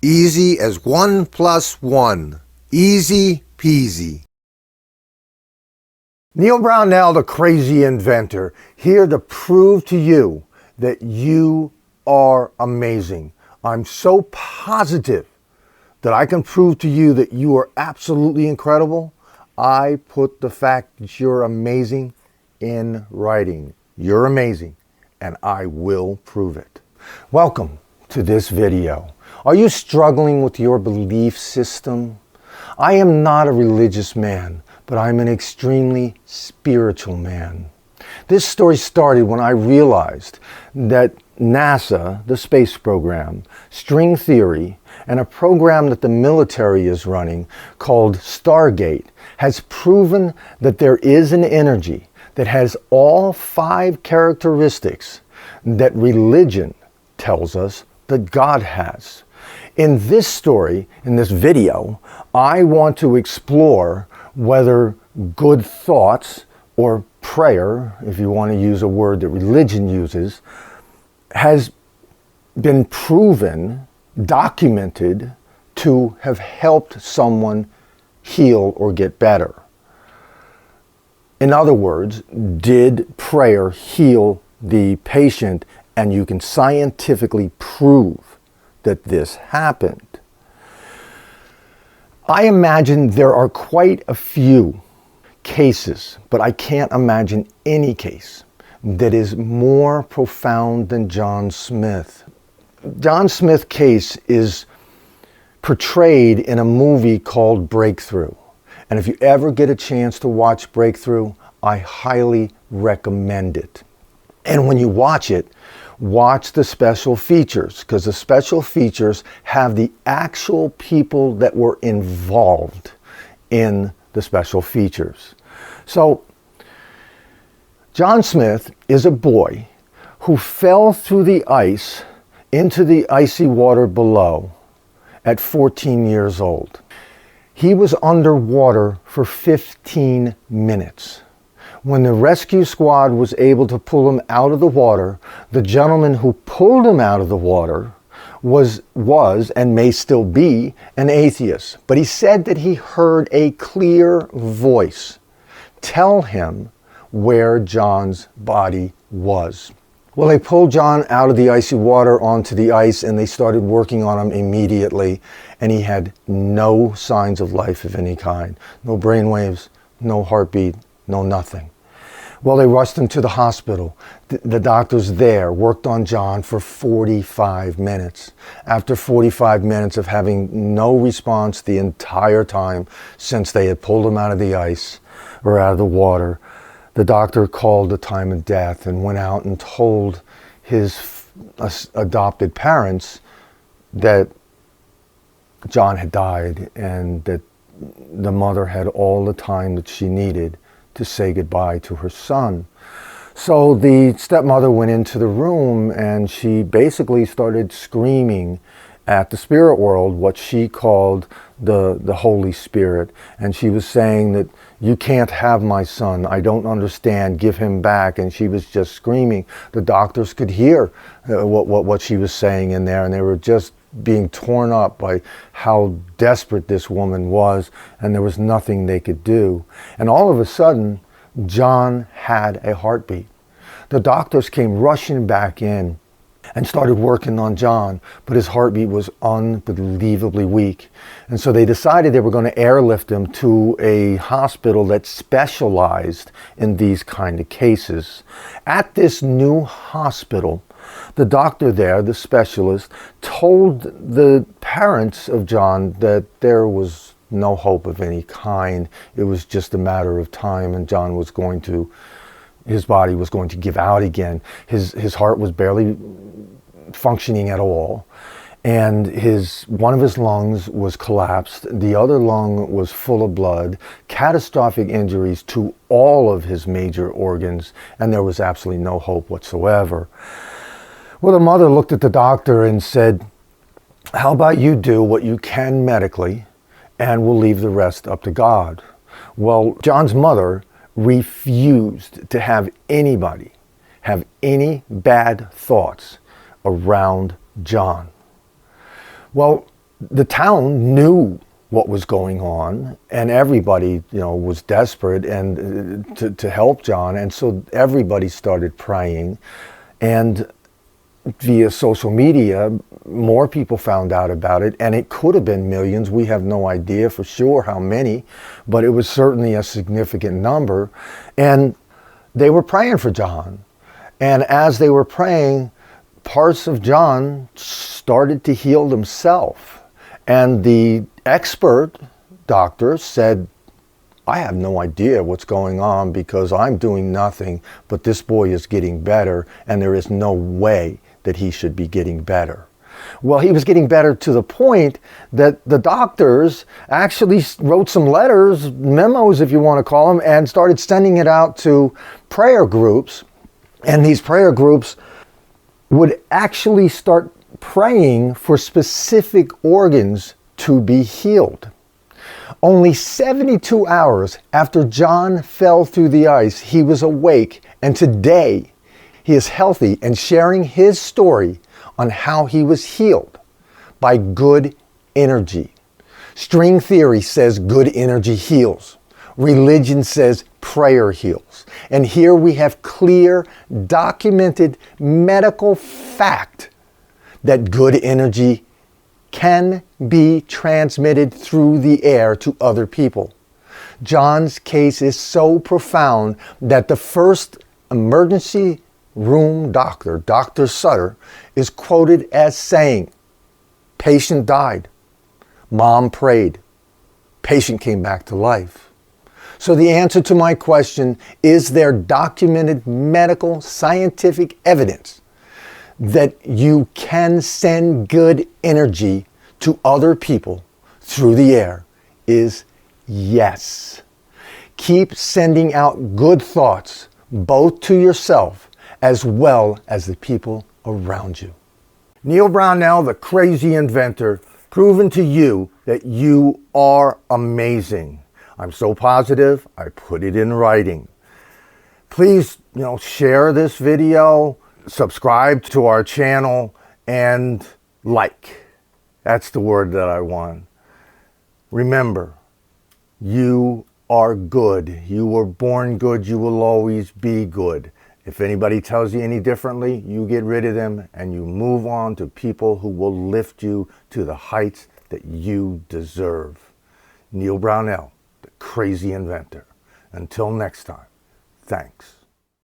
Easy as 1 + 1. Easy peasy. Neil Brownell, the crazy inventor, here to prove to you that you are amazing. I'm so positive that I can prove to you that you are absolutely incredible. I put the fact that you're amazing in writing. You're amazing, and I will prove it. Welcome to this video. Are you struggling with your belief system? I am not a religious man, but I'm an extremely spiritual man. This story started when I realized that NASA, the space program, string theory, and a program that the military is running called Stargate has proven that there is an energy that has all 5 characteristics that religion tells us that God has. In this story, in this video, I want to explore whether good thoughts or prayer, if you want to use a word that religion uses, has been proven, documented to have helped someone heal or get better. In other words, did prayer heal the patient? And you can scientifically prove that this happened. I imagine there are quite a few cases, but I can't imagine any case that is more profound than John Smith. John Smith's case is portrayed in a movie called Breakthrough. And if you ever get a chance to watch Breakthrough, I highly recommend it. And when you watch it, watch the special features, because the special features have the actual people that were involved in the special features. So, John Smith is a boy who fell through the ice into the icy water below at 14 years old. He was underwater for 15 minutes. When the rescue squad was able to pull him out of the water, the gentleman who pulled him out of the water was and may still be an atheist. But he said that he heard a clear voice tell him where John's body was. Well, they pulled John out of the icy water onto the ice, and they started working on him immediately, and he had no signs of life of any kind. No brain waves, no heartbeat, no nothing. Well, they rushed him to the hospital. The doctors there worked on John for 45 minutes. After 45 minutes of having no response the entire time since they had pulled him out of the ice or out of the water, the doctor called the time of death and went out and told his adopted parents that John had died and that the mother had all the time that she needed to say goodbye to her son. So the stepmother went into the room and she basically started screaming at the spirit world, what she called the Holy Spirit. And she was saying that, "You can't have my son. I don't understand. Give him back." And she was just screaming. The doctors could hear what she was saying in there, and they were just being torn up by how desperate this woman was, and there was nothing they could do. And all of a sudden, John had a heartbeat. The doctors came rushing back in and started working on John, but his heartbeat was unbelievably weak. And so they decided they were going to airlift him to a hospital that specialized in these kind of cases. At this new hospital, the doctor there, the specialist, told the parents of John that there was no hope of any kind. It was just a matter of time, and John was going to, his body was going to give out again. His heart was barely functioning at all, and one of his lungs was collapsed. The other lung was full of blood, catastrophic injuries to all of his major organs, and there was absolutely no hope whatsoever. Well, the mother looked at the doctor and said, "How about you do what you can medically, and we'll leave the rest up to God." Well, John's mother refused to have anybody have any bad thoughts around John. Well, the town knew what was going on, and everybody, was desperate and to help John, and so everybody started praying, and via social media, more people found out about it, and it could have been millions. We have no idea for sure how many, but it was certainly a significant number, and they were praying for John, and as they were praying, parts of John started to heal themselves. And the expert doctor said, I have no idea what's going on because I'm doing nothing, but this boy is getting better, and there is no way that he should be getting better. Well, he was getting better to the point that the doctors actually wrote some letters, memos if you want to call them, and started sending it out to prayer groups. And these prayer groups would actually start praying for specific organs to be healed. Only 72 hours after John fell through the ice, he was awake, and today he is healthy and sharing his story on how he was healed by good energy. String theory says good energy heals. Religion says prayer heals. And here we have clear, documented medical fact that good energy can be transmitted through the air to other people. John's case is so profound that the first emergency room doctor, Dr. Sutter, is quoted as saying, patient died, mom prayed, patient came back to life. So the answer to my question, is there documented medical scientific evidence that you can send good energy to other people through the air, is yes. Keep sending out good thoughts, both to yourself as well as the people around you. Neil Brownell, the crazy inventor, proving to you that you are amazing. I'm so positive, I put it in writing. Please, share this video, subscribe to our channel, and like. That's the word that I want. Remember, you are good. You were born good. You will always be good. If anybody tells you any differently, you get rid of them and you move on to people who will lift you to the heights that you deserve. Neil Brownell, the crazy inventor. Until next time, thanks.